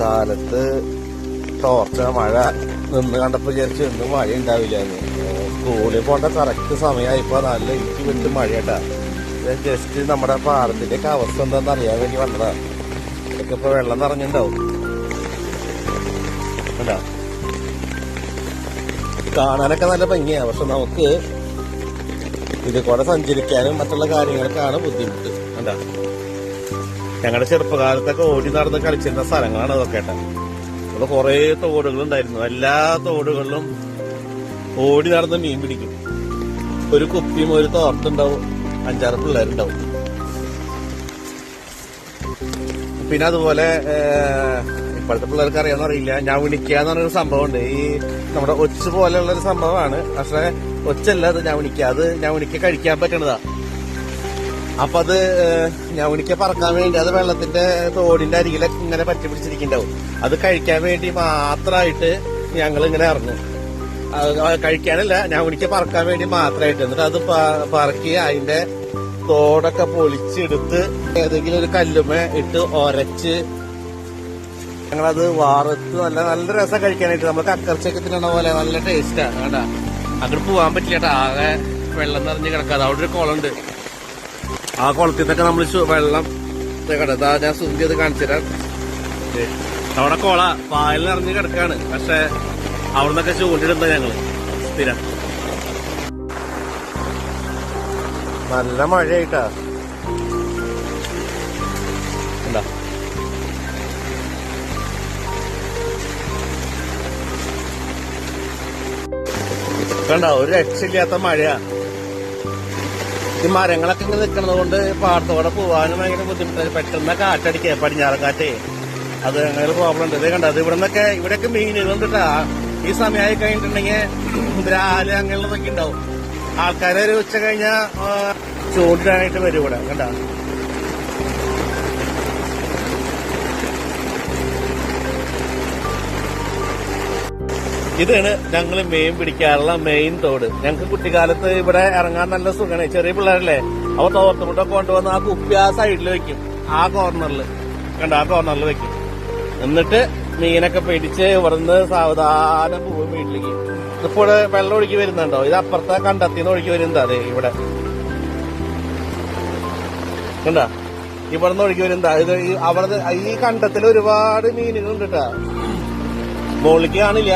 കാലത്ത് ടോർച്ച മഴ നിന്ന് കണ്ടപ്പോൾ വിചാരിച്ചു എന്ത് മഴ ഉണ്ടാവില്ലായിരുന്നു. സ്കൂളിൽ പോകേണ്ട കറക്റ്റ് സമയമായിപ്പോൾ നല്ല എനിക്ക് വിട്ട് മഴയട്ടാ. ജസ്റ്റ് നമ്മുടെ പാടത്തിൻ്റെ ഒക്കെ അവസ്ഥ എന്താണെന്ന് അറിയാൻ വേണ്ടി വന്നതാ. ഇതൊക്കെ ഇപ്പോൾ വെള്ളം നിറഞ്ഞിട്ടുണ്ടാവും. കണ്ടാ കാണാനൊക്കെ നല്ല ഭംഗിയാണ്. പക്ഷെ നമുക്ക് ഇത് കൂടെ സഞ്ചരിക്കാനും മറ്റുള്ള കാര്യങ്ങൾക്കാണ് ബുദ്ധിമുട്ട്. കണ്ടാ ഞങ്ങളുടെ ചെറുപ്പകാലത്തൊക്കെ ഓടി നടന്ന് കളിച്ചിരുന്ന സ്ഥലങ്ങളാണ് അതൊക്കെ കേട്ടാ. അവിടെ കുറേ തോടുകളുണ്ടായിരുന്നു. എല്ലാ തോടുകളിലും ഓടി നടന്ന് മീൻ പിടിക്കും. ഒരു കുപ്പിയും ഒരു തോർത്തുണ്ടാവും, 5-6 പിള്ളേരുണ്ടാവും. പിന്നെ അതുപോലെ ഇപ്പോഴത്തെ പിള്ളേർക്ക് അറിയാമെന്ന് അറിയില്ല, ഞവണിക്കുക എന്ന് പറഞ്ഞൊരു സംഭവമുണ്ട്. ഈ നമ്മുടെ ഒച്ച് പോലെയുള്ളൊരു സംഭവമാണ്. പക്ഷെ ഒച്ചല്ല അത്, ഞവണിക്ക. അത് ഞവണിക്ക കഴിക്കാൻ പറ്റണതാ. അപ്പൊ അത് ഞവണിക്ക പറക്കാൻ വേണ്ടി അത് വെള്ളത്തിന്റെ തോടിന്റെ അരികിലൊക്കെ ഇങ്ങനെ പറ്റി പിടിച്ചിരിക്കുന്നുണ്ടാവും. അത് കഴിക്കാൻ വേണ്ടി മാത്രമായിട്ട് ഞങ്ങൾ ഇങ്ങനെ ഇറങ്ങും. കഴിക്കാനല്ല, ഞവണിക്ക പറക്കാൻ വേണ്ടി മാത്രമായിട്ട്. എന്നിട്ട് അത് പറക്കി അതിന്റെ തോടൊക്കെ പൊളിച്ചെടുത്ത് ഏതെങ്കിലും ഒരു കല്ലുമേ ഇട്ട് ഒരച്ച് ഞങ്ങളത് വാറത്ത് നല്ല നല്ല രസം കഴിക്കാനായിട്ട്. നമ്മൾ കക്കർച്ചൊക്കെ തിന്നണ പോലെ നല്ല ടേസ്റ്റാണ് കേട്ടാ. അങ്ങോട്ട് പോകാൻ പറ്റില്ല കേട്ടാ, ആകെ വെള്ളം നിറഞ്ഞ് കിടക്കാതെ. അവിടെ ഒരു കുളമുണ്ട്. ആ കുളത്തിൽ നിന്നൊക്കെ നമ്മൾ വെള്ളം കിടത്താ. ഞാൻ സൂം ചെയ്ത് കാണിച്ചു തരാം. അവിടെ കുള പായൽ നിറഞ്ഞ് കിടക്കാണ്. പക്ഷെ അവിടെ നിന്നൊക്കെ ചൂണ്ടിടുന്ന ഞങ്ങള് സ്ഥിരം. നല്ല മഴയായിട്ടാ. എന്താ കണ്ട, ഒരു രക്ഷയില്ലാത്ത മഴയാ. ഈ മരങ്ങളൊക്കെ ഇങ്ങനെ നിൽക്കുന്നത് കൊണ്ട് പാടത്തോടെ പോവാനും ഭയങ്കര ബുദ്ധിമുട്ടാണ്. പെട്ടെന്ന് കാറ്റടിക്കുക, പടിഞ്ഞാറൻ കാറ്റേ. അത് അങ്ങനെ പ്രോബ്ലം ഉണ്ട്. ഇതേ കണ്ട, അത് ഇവിടെയൊക്കെ മീനുകളുണ്ടാ. ഈ സമയമായി കഴിഞ്ഞിട്ടുണ്ടെങ്കിൽ രാല് അങ്ങനെയുള്ളതൊക്കെ ഉണ്ടാവും. ആൾക്കാരെ ഒരു ഉച്ച കഴിഞ്ഞാൽ ചൂണ്ടിടാനായിട്ട് വരും ഇവിടെ. കണ്ട, ഇതാണ് ഞങ്ങൾ മീൻ പിടിക്കാറുള്ള മെയിൻ തോട്. ഞങ്ങൾക്ക് കുട്ടിക്കാലത്ത് ഇവിടെ ഇറങ്ങാൻ നല്ല സുഖമാണ്. ചെറിയ പിള്ളേരല്ലേ, അവ തോർത്തുമുട്ടൊക്കെ കൊണ്ടുവന്ന് ആ കുപ്പി ആ സൈഡിൽ വെക്കും. ആ കോർണറിൽ കണ്ട, ആ കോർണറിൽ വെക്കും. എന്നിട്ട് മീനൊക്കെ പിടിച്ച് ഇവിടുന്ന് സാവധാനം പോവും വീട്ടിലേക്ക്. ഇപ്പോൾ വെള്ളം ഒഴുകി വരുന്നുണ്ടോ? ഇത് അപ്പുറത്തെ കണ്ടത്തിന്ന് ഒഴുകി വരുന്നുണ്ട്. അതെ, ഇവിടെ കണ്ട, ഇവിടുന്ന് ഒഴുകി വരുന്നുണ്ട്. ഇത് അവിടെ ഈ കണ്ടത്തിൽ ഒരുപാട് മീനുകളുണ്ട് കേട്ടാ. മുകളിലേക്ക് കാണില്ല.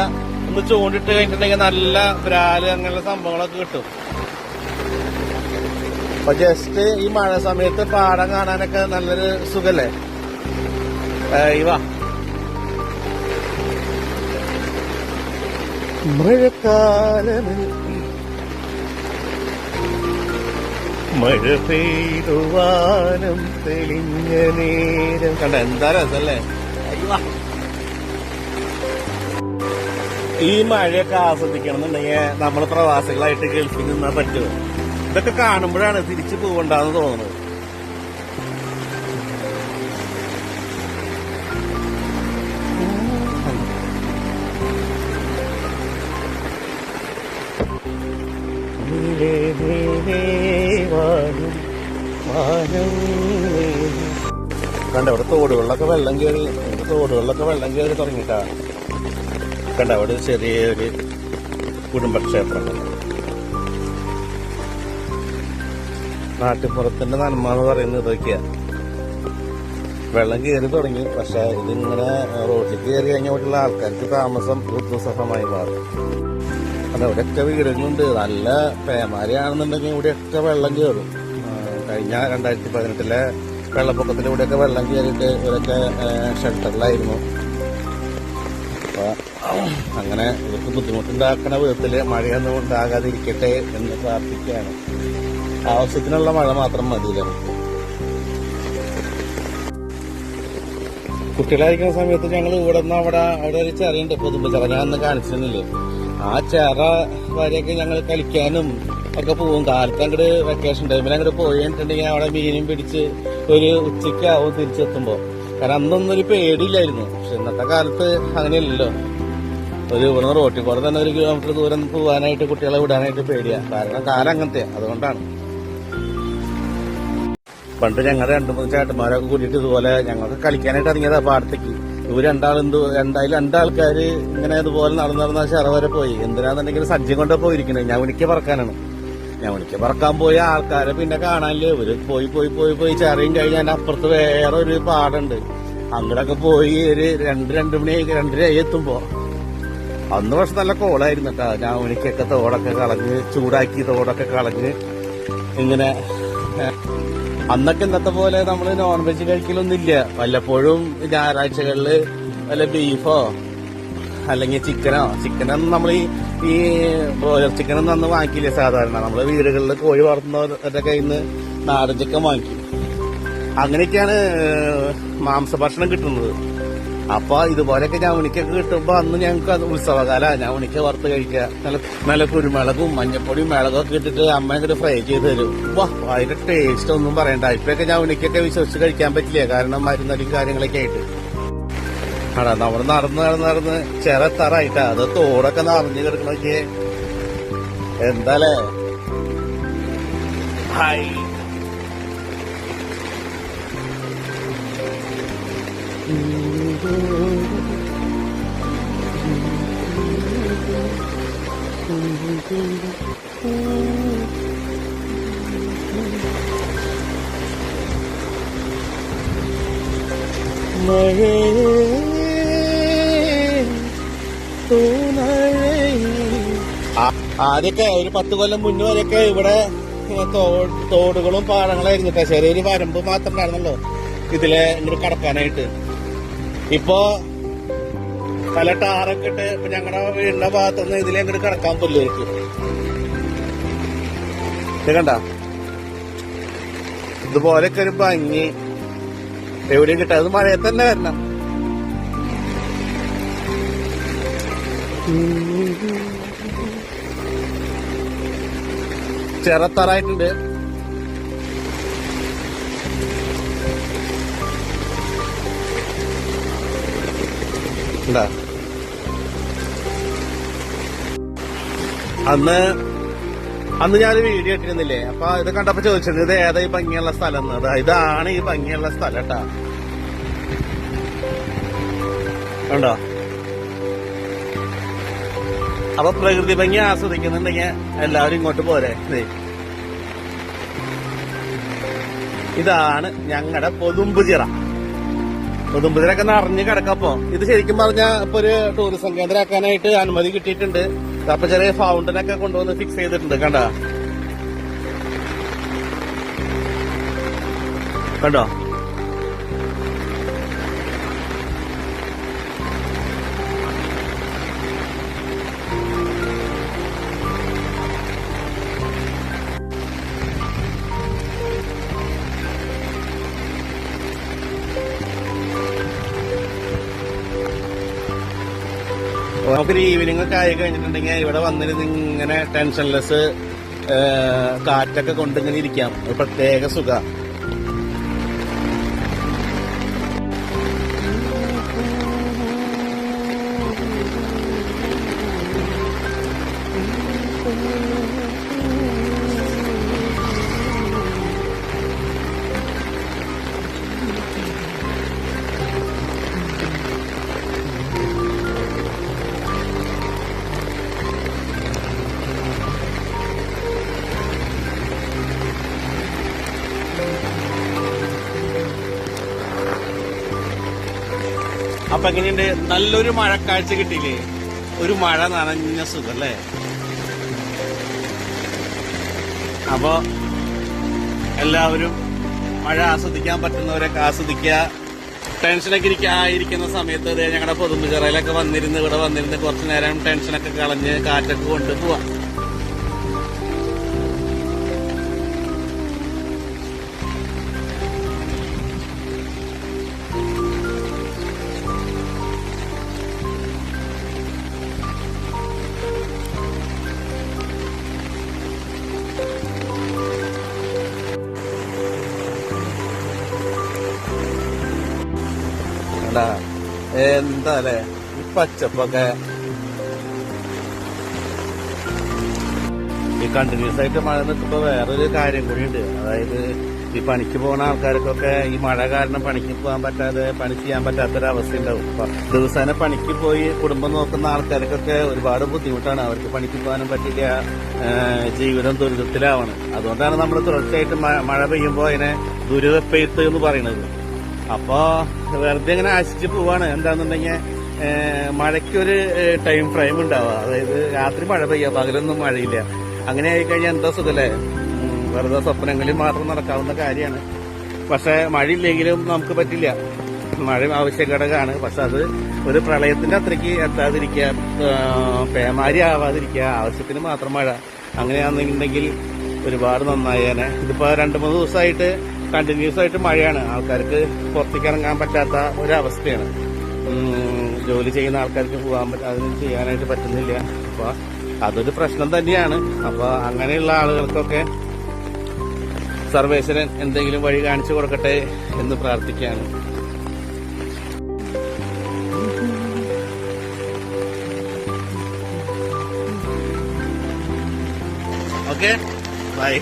ഒന്ന് ചൂണ്ടിട്ട് കഴിഞ്ഞിട്ടുണ്ടെങ്കിൽ നല്ല ബ്രാല് അങ്ങനെയുള്ള സംഭവങ്ങളൊക്കെ കിട്ടും. അപ്പൊ ജസ്റ്റ് ഈ മഴ സമയത്ത് പാടം കാണാനൊക്കെ നല്ലൊരു സുഖല്ലേ. ഇവ മഴക്കാലമിൽ മഴ പെയ്തുവാനും തെളിഞ്ഞ നേരം. കണ്ട, എന്താ രസല്ലേ. അയ്യോ, ഈ മഴയൊക്കെ ആസ്വദിക്കണം എന്നുണ്ടെങ്കിൽ നമ്മൾ പ്രവാസികളായിട്ട് ഗൾഫിൽ നിന്നാൽ പറ്റുമോ? ഇതൊക്കെ കാണുമ്പോഴാണ് തിരിച്ചു പോകണ്ടെന്ന് തോന്നുന്നത്. കണ്ട, അവിടെ തോടുകളിലൊക്കെ വെള്ളം കയറി തുടങ്ങിയിട്ടാ. കണ്ട, അവിടെ ചെറിയൊരു കുടുംബക്ഷേത്രം. നാട്ടുപുറത്തിന്റെ നന്മ എന്ന് പറയുന്നത് ഇതൊക്കെയാ. വെള്ളം കയറി തുടങ്ങി. പക്ഷെ ഇതിങ്ങനെ റോഡിൽ കയറി കഴിഞ്ഞിട്ടുള്ള ആൾക്കാർക്ക് താമസം ദുസ്സഹമായി മാറും. അത് അവിടെയൊക്കെ വീടുകളുണ്ട്. നല്ല പേമാരിയാണെന്നുണ്ടെങ്കിൽ ഇവിടെയൊക്കെ വെള്ളം കയറും. കഴിഞ്ഞ 2018 വെള്ളപ്പൊക്കത്തിൽ ഇവിടെയൊക്കെ വെള്ളം കയറിയിട്ട് ഇവരൊക്കെ ഷെൽട്ടറിലായിരുന്നു. അപ്പൊ അങ്ങനെ ഇവർക്ക് ബുദ്ധിമുട്ടുണ്ടാക്കുന്ന വിധത്തില് മഴയൊന്നും ഉണ്ടാകാതിരിക്കട്ടെ എന്ന് പ്രാർത്ഥിക്കുകയാണ്. ആവശ്യത്തിനുള്ള മഴ മാത്രം മതിയില്ല നമുക്ക്. കുട്ടികളായിരിക്കുന്ന സമയത്ത് ഞങ്ങൾ ഇവിടെ നിന്ന് അവിടെ ഒരു ചെറിയുണ്ട്, പൊതുമ്പച്ചറ. ഞാൻ അന്ന് കാണിച്ചിരുന്നില്ലേ, ആ ചെറ വരെയൊക്കെ ഞങ്ങൾ കളിക്കാനും ഒക്കെ പോകും. കാലത്ത് അങ്ങോട്ട് വെക്കേഷൻ ടൈമിൽ അങ്ങോട്ട് പോയി കഴിഞ്ഞിട്ടുണ്ടെങ്കിൽ അവിടെ മീനും പിടിച്ച് ഒരു ഉച്ചയ്ക്കാവും തിരിച്ചെത്തുമ്പോൾ. കാരണം അന്നൊന്നും ഒരു പേടിയില്ലായിരുന്നു. പക്ഷെ ഇന്നത്തെ കാലത്ത് അങ്ങനെയല്ലല്ലോ. ഇവിടുന്ന് റോട്ടിൽ കൂടെ തന്നെ 1 കിലോമീറ്റർ ദൂരം പോകാനായിട്ട് കുട്ടികളെ വിടാനായിട്ട് പേടിയാ. കാരണം കാലം അങ്ങനത്തെ, അതുകൊണ്ടാണ്. പണ്ട് ഞങ്ങളുടെ 2-3 ചേട്ടന്മാരൊക്കെ കൂടിയിട്ട് ഇതുപോലെ ഞങ്ങൾക്ക് കളിക്കാനായിട്ട് ഇറങ്ങിയതാ പാടത്തേക്ക്. ഇവര് രണ്ടാൾക്കാര് ഇങ്ങനെ ഇതുപോലെ നടന്ന ശറ വരെ പോയി. എന്തിനാന്നുണ്ടെങ്കിൽ സജ്ജം കൊണ്ടേ പോയിരിക്കണേ. ഞവണിക്ക് പറക്കാനാണ്. ഞവണിക്ക് പറക്കാൻ പോയ ആൾക്കാരെ പിന്നെ കാണാനില്ലേ. ഇവര് പോയി ചെറിയും കഴിഞ്ഞ് അതിന്റെ അപ്പുറത്ത് വേറെ ഒരു പാടുണ്ട്. അങ്ങോട്ടൊക്കെ പോയി ഒരു 2:30 എത്തുമ്പോ അന്ന് പക്ഷെ നല്ല കോളായിരുന്നു കേട്ടോ. ഞവണിക്കൊക്കെ തോടൊക്കെ കളഞ്ഞ് ചൂടാക്കി തോടൊക്കെ കളഞ്ഞ് ഇങ്ങനെ. അന്നൊക്കെ ഇന്നത്തെ പോലെ നമ്മള് നോൺ വെജ് കഴിക്കലൊന്നുമില്ല. വല്ലപ്പോഴും ഞായറാഴ്ചകളില് വല്ല ബീഫോ അല്ലെങ്കിൽ ചിക്കനൊന്നും നമ്മൾ ഈ ബ്രോയിലർ ചിക്കനൊന്നും അന്ന് വാങ്ങിക്കില്ല. സാധാരണ നമ്മള് വീടുകളിൽ കോഴി വളർത്തുന്നവരുടെ കയ്യിൽ നിന്ന് നാടൻ ചിക്കൻ വാങ്ങിക്കും. അങ്ങനെയൊക്കെയാണ് മാംസഭക്ഷണം കിട്ടുന്നത്. അപ്പൊ ഇതുപോലെയൊക്കെ ഞവണിക്കൊക്കെ കിട്ടുമ്പോ അന്ന് ഞങ്ങൾക്ക് അത് ഉത്സവകാല ഞവണിക്ക വറുത്ത് കഴിക്കുക. നല്ല കുരുമുളകും മഞ്ഞപ്പൊടിയും മിളകും ഒക്കെ ഇട്ടിട്ട് അമ്മ ഇങ്ങോട്ട് ഫ്രൈ ചെയ്ത് തരും. വാ, അതിന്റെ ടേസ്റ്റ് ഒന്നും പറയണ്ട. ഇപ്പൊക്കെ ഞവണിക്കൊക്കെ വിശ്വസിച്ച് കഴിക്കാൻ പറ്റില്ല, കാരണം മരുന്നടിയും കാര്യങ്ങളൊക്കെ ആയിട്ട്. നമ്മൾ നടന്ന് ചെറത്താറായിട്ടാ അത് തോടൊക്കെ നിറഞ്ഞു കിടക്കണൊക്കെ. എന്താലേ ഹായ്. ആദ്യമൊക്കെ ഒരു 10 കൊല്ലം മുന്നേ വരെയൊക്കെ ഇവിടെ തോടുകളും പാടങ്ങളായിരുന്നു. ചെറിയൊരു വരമ്പ് മാത്രം ഉണ്ടായിരുന്നല്ലോ ഇതിലെ ഇങ്ങോട്ട് കടക്കാനായിട്ട്. ഇപ്പൊ പല ടാറൊക്കെ ഇട്ട് ഇപ്പൊ ഞങ്ങളുടെ വീടിന്റെ ഭാഗത്തുനിന്ന് ഇതിലെ അങ്ങോട്ട് കടക്കാൻ പറ്റില്ല. ഇത് കണ്ട, ഇതുപോലെയൊക്കെ ഒരു ഭംഗി എവിടെയും കിട്ടാം. അത് മഴയത്ത് തന്നെ വരണം. ചെറത്തറായിട്ടുണ്ട്. അന്ന് ഞാനൊരു വീഡിയോ ഇട്ടിരുന്നില്ലേ, അപ്പൊ ഇത് കണ്ടപ്പോ ചോദിച്ചിരുന്നു ഇത് ഏതാ ഈ ഭംഗിയുള്ള സ്ഥലം എന്ന്. ഇതാണ് ഈ ഭംഗിയുള്ള സ്ഥലം കേട്ടാ. കണ്ടോ? അപ്പൊ പ്രകൃതി ഭംഗി ആസ്വദിക്കുന്നുണ്ടെങ്കിൽ എല്ലാവരും ഇങ്ങോട്ട് പോരെ. ഇതാണ് ഞങ്ങളുടെ പൊതുമ്പുചിറ. പൊതുമ്പുചിറൊക്കെ നിറഞ്ഞ് കിടക്കപ്പോ ഇത് ശരിക്കും പറഞ്ഞാൽ ഇപ്പൊ ഒരു ടൂറിസം കേന്ദ്രമാക്കാനായിട്ട് അനുമതി കിട്ടിയിട്ടുണ്ട്. അപ്പൊ ചെറിയ ഫൗണ്ടനൊക്കെ കൊണ്ടുവന്ന് ഫിക്സ് ചെയ്തിട്ടുണ്ട്. കണ്ടോ? നമുക്കൊരു ഈവനിങ് ഒക്കെ ആയി കഴിഞ്ഞിട്ടുണ്ടെങ്കിൽ ഇവിടെ വന്നിരുന്ന് ഇങ്ങനെ ടെൻഷൻലെസ് കാറ്റൊക്കെ കൊണ്ടിങ്ങനെ ഇരിക്കാം. ഒരു പ്രത്യേക സുഖ. അപ്പൊ എങ്ങനെയുണ്ട്? നല്ലൊരു മഴക്കാഴ്ച കിട്ടിയില്ലേ? ഒരു മഴ നനഞ്ഞ സുഖം അല്ലേ? അപ്പൊ എല്ലാവരും മഴ ആസ്വദിക്കാൻ പറ്റുന്നവരൊക്കെ ആസ്വദിക്കുക. ടെൻഷനൊക്കെ ആയിരിക്കുന്ന സമയത്ത് ഞങ്ങളുടെ പൊതുമ്പുചിറയിലൊക്കെ ഇവിടെ വന്നിരുന്ന് കുറച്ചു നേരം ടെൻഷനൊക്കെ കളഞ്ഞ് കാറ്റൊക്കെ കൊണ്ട് പോവാം. എന്താ അല്ലേ ഈ പച്ചപ്പൊക്കെ. ഈ കണ്ടിന്യൂസ് ആയിട്ട് മഴ നിൽക്കുമ്പോ വേറൊരു കാര്യം കൂടി ഉണ്ട്. അതായത് ഈ പണിക്ക് പോകുന്ന ആൾക്കാർക്കൊക്കെ ഈ മഴ കാരണം പണിക്ക് പോകാൻ പറ്റാതെ പണി ചെയ്യാൻ പറ്റാത്തൊരവസ്ഥ ഉണ്ടാവും. ദിവസേന പണിക്ക് പോയി കുടുംബം നോക്കുന്ന ആൾക്കാർക്കൊക്കെ ഒരുപാട് ബുദ്ധിമുട്ടാണ്. അവർക്ക് പണിക്ക് പോകാനും പറ്റില്ല, ജീവിതം ദുരിതത്തിലാവാണ്. അതുകൊണ്ടാണ് നമ്മൾ തുടർച്ചയായിട്ട് മഴ പെയ്യുമ്പോൾ അതിനെ ദുരിതപ്പെയ്ത്ത് എന്ന് പറയുന്നത്. അപ്പൊ വെറുതെ ഇങ്ങനെ ആശിച്ച് പോവാണ്. എന്താണെന്നുണ്ടെങ്കിൽ മഴയ്ക്കൊരു ടൈം ഫ്രെയിം ഉണ്ടാവുക. അതായത് രാത്രി മഴ പെയ്യുക, പകലൊന്നും മഴയില്ല. അങ്ങനെ ആയിക്കഴിഞ്ഞാൽ എന്താ സുഖല്ലേ? വെറുതെ സ്വപ്നങ്ങളിൽ മാത്രം നടക്കാവുന്ന കാര്യമാണ്. പക്ഷെ മഴയില്ലെങ്കിലും നമുക്ക് പറ്റില്ല. മഴ ആവശ്യ ഘടകമാണ്. പക്ഷെ അത് ഒരു പ്രളയത്തിന്റെ അത്രയ്ക്ക് എത്താതിരിക്കുക, പേമാരി ആവാതിരിക്കുക, ആവശ്യത്തിന് മാത്രം മഴ. അങ്ങനെയാണെന്നുണ്ടെങ്കിൽ ഒരുപാട് നന്നായേനെ. ഇതിപ്പോ 2-3 ദിവസമായിട്ട് കണ്ടിന്യൂസ് ആയിട്ട് മഴയാണ്. ആൾക്കാർക്ക് പുറത്തേക്ക് ഇറങ്ങാൻ പറ്റാത്ത ഒരവസ്ഥയാണ്. ജോലി ചെയ്യുന്ന ആൾക്കാർക്ക് അതിന് ചെയ്യാനായിട്ട് പറ്റുന്നില്ല. അപ്പൊ അതൊരു പ്രശ്നം തന്നെയാണ്. അപ്പൊ അങ്ങനെയുള്ള ആളുകൾക്കൊക്കെ സർവേശ്വരൻ എന്തെങ്കിലും വഴി കാണിച്ചു കൊടുക്കട്ടെ എന്ന് പ്രാർത്ഥിക്കുകയാണ്. Okay, by.